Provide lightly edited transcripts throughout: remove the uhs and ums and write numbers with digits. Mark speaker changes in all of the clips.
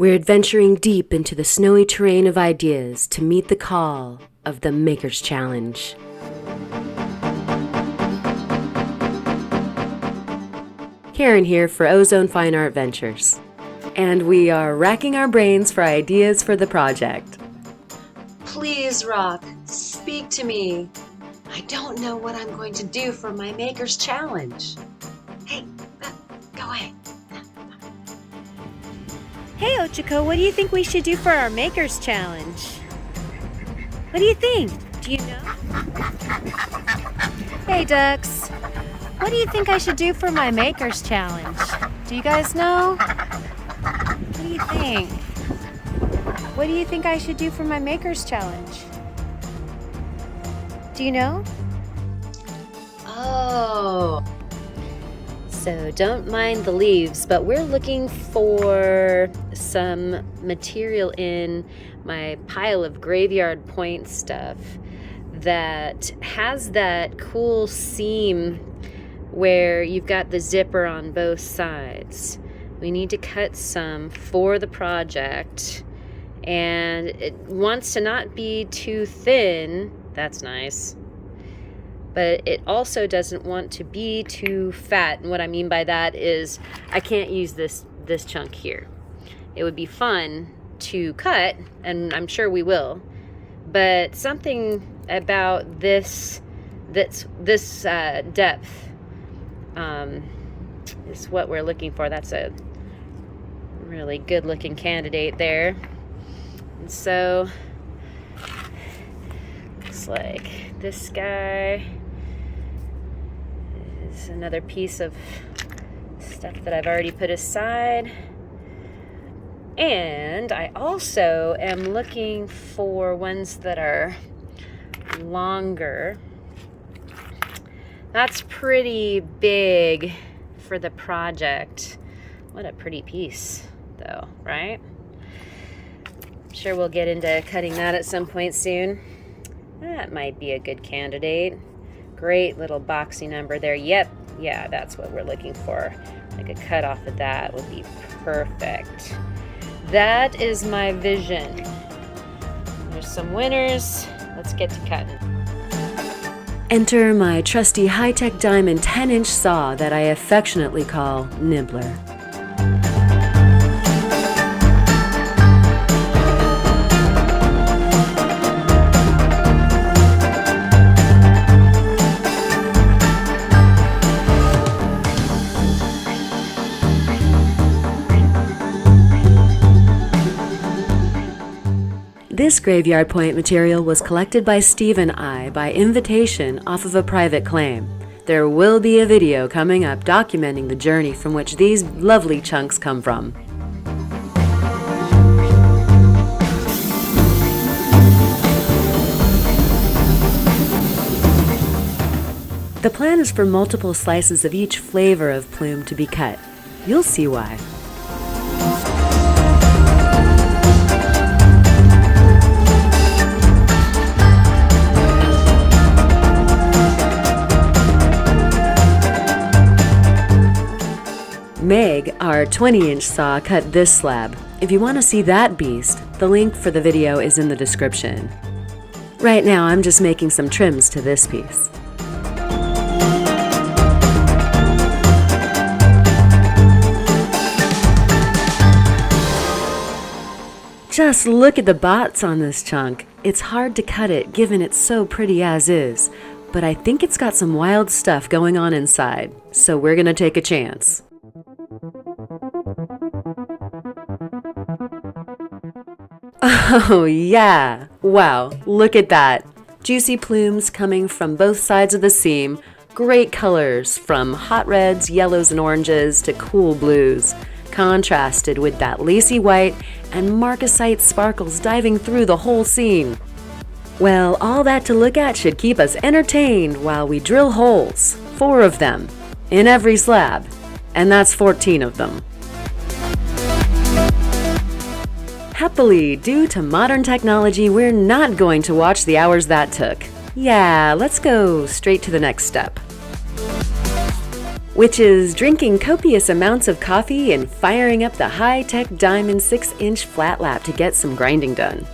Speaker 1: We're adventuring deep into the snowy terrain of ideas to meet the call of the Maker's Challenge. Karen here for Ozone Fine Art Ventures, and we are racking our brains for ideas for the project.
Speaker 2: Please, Rock, speak to me. I don't know what I'm going to do for my Maker's Challenge. Hey, go away.
Speaker 3: Hey, Ochiko, what do you think we should do for our Maker's Challenge? What do you think? Do you know? Hey, ducks. What do you think I should do for my Maker's Challenge? Do you guys know? What do you think? What do you think I should do for my Maker's Challenge? Do you know?
Speaker 2: Oh.
Speaker 1: So don't mind the leaves, but we're looking for some material in my pile of graveyard point stuff that has that cool seam where you've got the zipper on both sides. We need to cut some for the project, and it wants to not be too thin. That's nice. But it also doesn't want to be too fat. And what I mean by that is I can't use this chunk here. It would be fun to cut, and I'm sure we will. But something about this depth is what we're looking for. That's a really good looking candidate there. And so looks like this guy is another piece of stuff that I've already put aside. And I also am looking for ones that are longer. That's pretty big for the project. What a pretty piece, though, right? I'm sure we'll get into cutting that at some point soon. That might be a good candidate. Great little boxy number there. Yep, yeah, that's what we're looking for. Like a cut off of that would be perfect. That is my vision. There's some winners. Let's get to cutting. Enter my trusty high-tech diamond 10-inch saw that I affectionately call Nibbler. This graveyard point material was collected by Steve and I by invitation off of a private claim. There will be a video coming up documenting the journey from which these lovely chunks come from. The plan is for multiple slices of each flavor of plume to be cut. You'll see why. Meg, our 20-inch saw, cut this slab. If you want to see that beast, the link for the video is in the description. Right now, I'm just making some trims to this piece. Just look at the bots on this chunk. It's hard to cut it given it's so pretty as is, but I think it's got some wild stuff going on inside, so we're gonna take a chance. Oh yeah! Wow, look at that! Juicy plumes coming from both sides of the seam, great colors from hot reds, yellows, and oranges to cool blues, contrasted with that lacy white and marcasite sparkles diving through the whole seam. Well, all that to look at should keep us entertained while we drill holes, 4 of them, in every slab, and that's 14 of them. Happily, due to modern technology, we're not going to watch the hours that took. Yeah, let's go straight to the next step. which is drinking copious amounts of coffee and firing up the high-tech Diamond 6-inch flat lap to get some grinding done.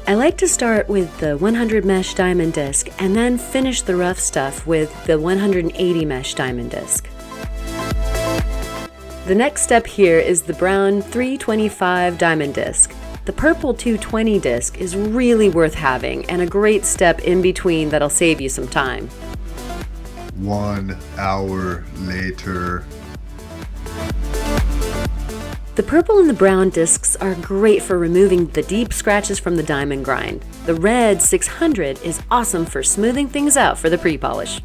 Speaker 1: I like to start with the 100 mesh diamond disc and then finish the rough stuff with the 180 mesh diamond disc. The next step here is the brown 325 diamond disc. The purple 220 disc is really worth having and a great step in between that'll save you some time.
Speaker 4: 1 hour later.
Speaker 1: The purple and the brown discs are great for removing the deep scratches from the diamond grind. The red 600 is awesome for smoothing things out for the pre-polish.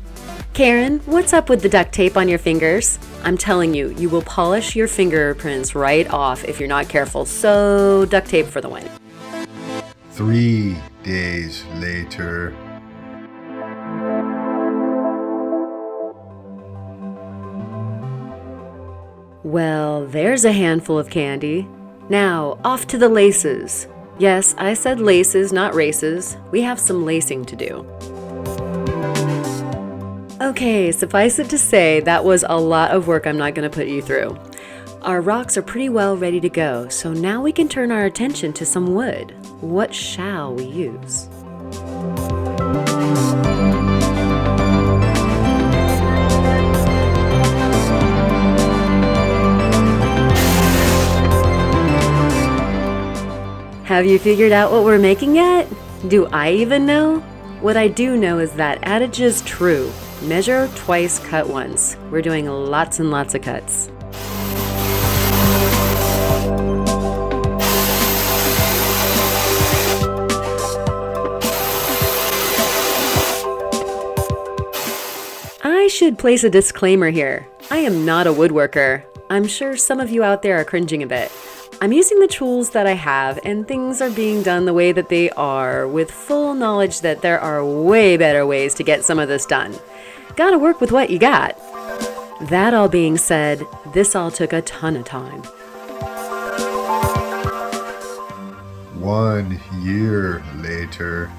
Speaker 1: Karen, what's up with the duct tape on your fingers? I'm telling you, you will polish your fingerprints right off if you're not careful, so duct tape for the win.
Speaker 4: 3 days later.
Speaker 1: Well, there's a handful of candy. Now, off to the laces. Yes, I said laces, not races. We have some lacing to do. Okay, suffice it to say, that was a lot of work I'm not going to put you through. Our rocks are pretty well ready to go, so now we can turn our attention to some wood. What shall we use? Have you figured out what we're making yet? Do I even know? What I do know is that adage is true. Measure twice, cut once. We're doing lots and lots of cuts. I should place a disclaimer here. I am not a woodworker. I'm sure some of you out there are cringing a bit. I'm using the tools that I have, and things are being done the way that they are, with full knowledge that there are way better ways to get some of this done. Gotta work with what you got. That all being said, this all took a ton of time.
Speaker 4: 1 year later.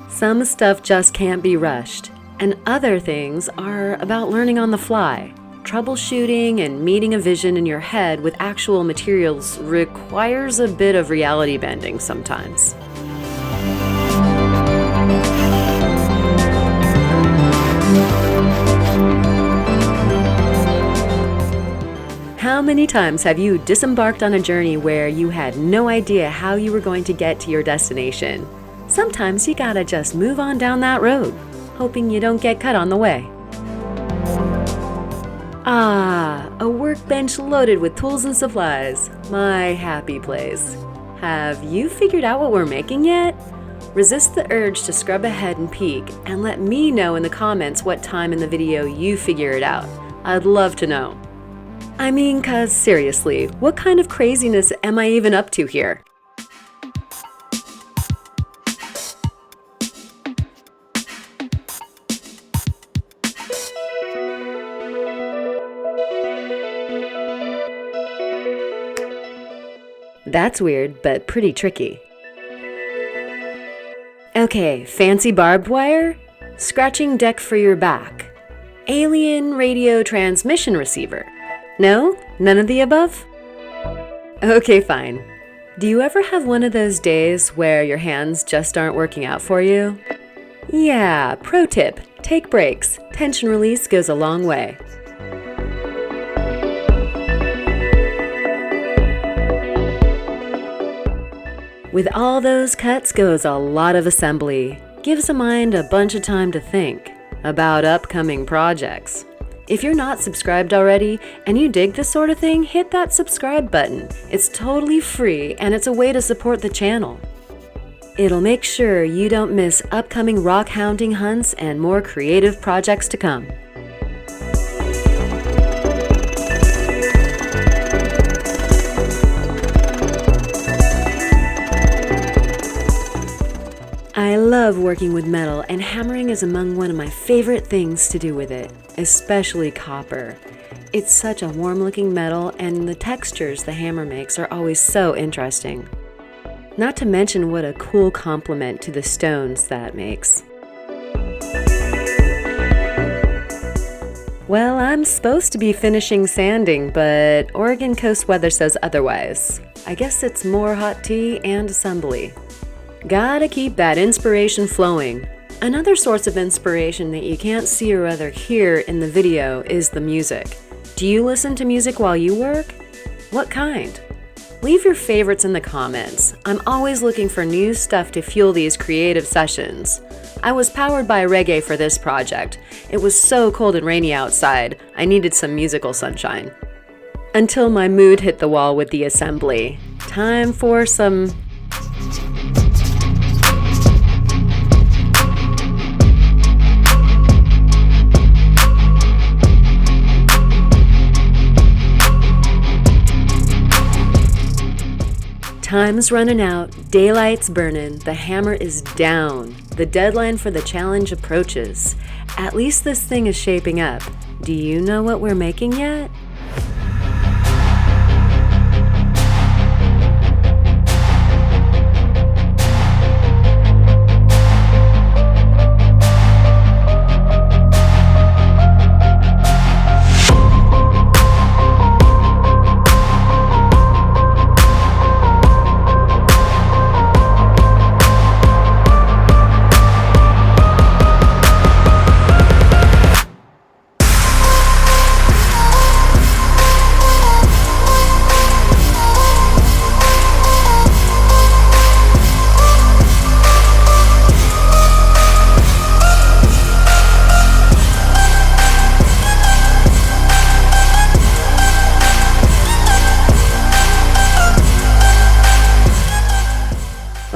Speaker 1: Some stuff just can't be rushed, and other things are about learning on the fly. Troubleshooting and meeting a vision in your head with actual materials requires a bit of reality bending sometimes. How many times have you disembarked on a journey where you had no idea how you were going to get to your destination? Sometimes you gotta just move on down that road, hoping you don't get cut on the way. Ah, a workbench loaded with tools and supplies. My happy place. Have you figured out what we're making yet? Resist the urge to scrub ahead and peek, and let me know in the comments what time in the video you figure it out. I'd love to know. I mean, 'cause seriously, what kind of craziness am I even up to here? That's weird, but pretty tricky. Okay, fancy barbed wire? Scratching deck for your back. Alien radio transmission receiver. No? None of the above? Okay, fine. Do you ever have one of those days where your hands just aren't working out for you? Yeah, pro tip, take breaks. Tension release goes a long way. With all those cuts goes a lot of assembly. Gives a mind a bunch of time to think about upcoming projects. If you're not subscribed already and you dig this sort of thing, hit that subscribe button. It's totally free and it's a way to support the channel. It'll make sure you don't miss upcoming rock hounding hunts and more creative projects to come. I love working with metal, and hammering is among one of my favorite things to do with it, especially copper. It's such a warm-looking metal, and the textures the hammer makes are always so interesting. Not to mention what a cool complement to the stones that makes. Well, I'm supposed to be finishing sanding, but Oregon coast weather says otherwise. I guess it's more hot tea and assembly. Gotta keep that inspiration flowing. Another source of inspiration that you can't see or rather hear in the video is the music. Do you listen to music while you work? What kind? Leave your favorites in the comments. I'm always looking for new stuff to fuel these creative sessions. I was powered by reggae for this project. It was so cold and rainy outside, I needed some musical sunshine. Until my mood hit the wall with the assembly. Time for some... Time's running out, daylight's burning, the hammer is down. The deadline for the challenge approaches. At least this thing is shaping up. Do you know what we're making yet?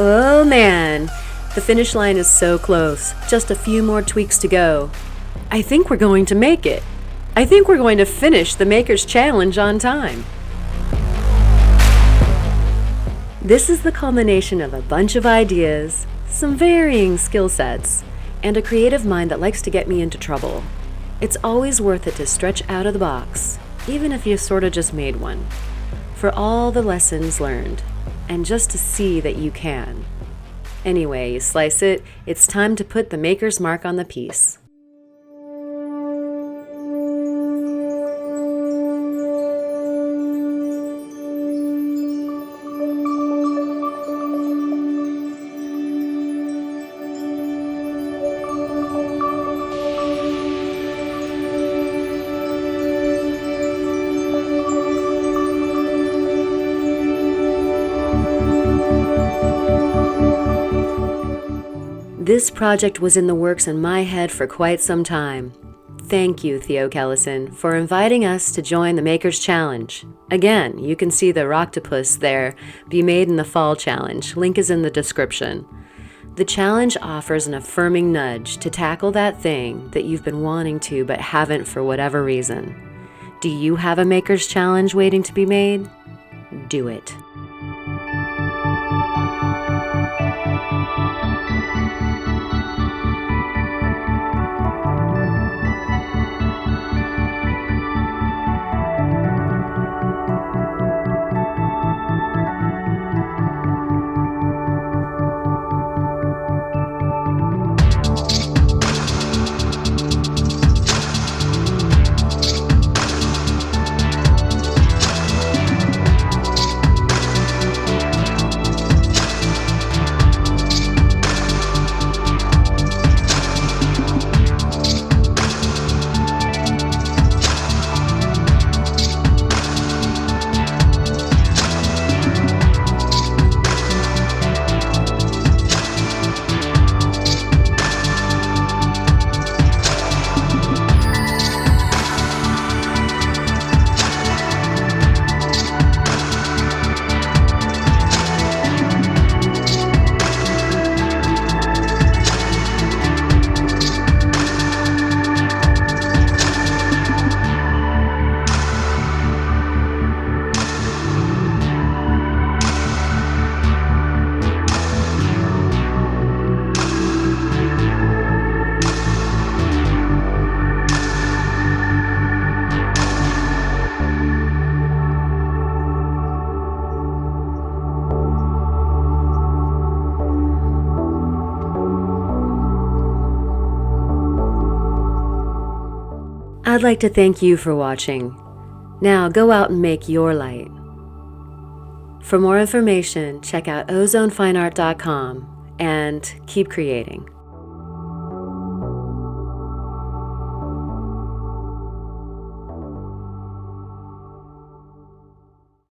Speaker 1: Oh man, the finish line is so close. Just a few more tweaks to go. I think we're going to make it. I think we're going to finish the Maker's Challenge on time. This is the culmination of a bunch of ideas, some varying skill sets, and a creative mind that likes to get me into trouble. It's always worth it to stretch out of the box, even if you sort of just made one, for all the lessons learned. And just to see that you can. Anyway, you slice it, it's time to put the maker's mark on the piece. This project was in the works in my head for quite some time. Thank you, Theo Kellison, for inviting us to join the Maker's Challenge. Again, you can see the Rocktopus there, Be Made in the Fall Challenge. Link is in the description. The challenge offers an affirming nudge to tackle that thing that you've been wanting to but haven't for whatever reason. Do you have a Maker's Challenge waiting to be made? Do it. I'd like to thank you for watching. Now go out and make your light. For more information, check out ozonefineart.com and keep creating.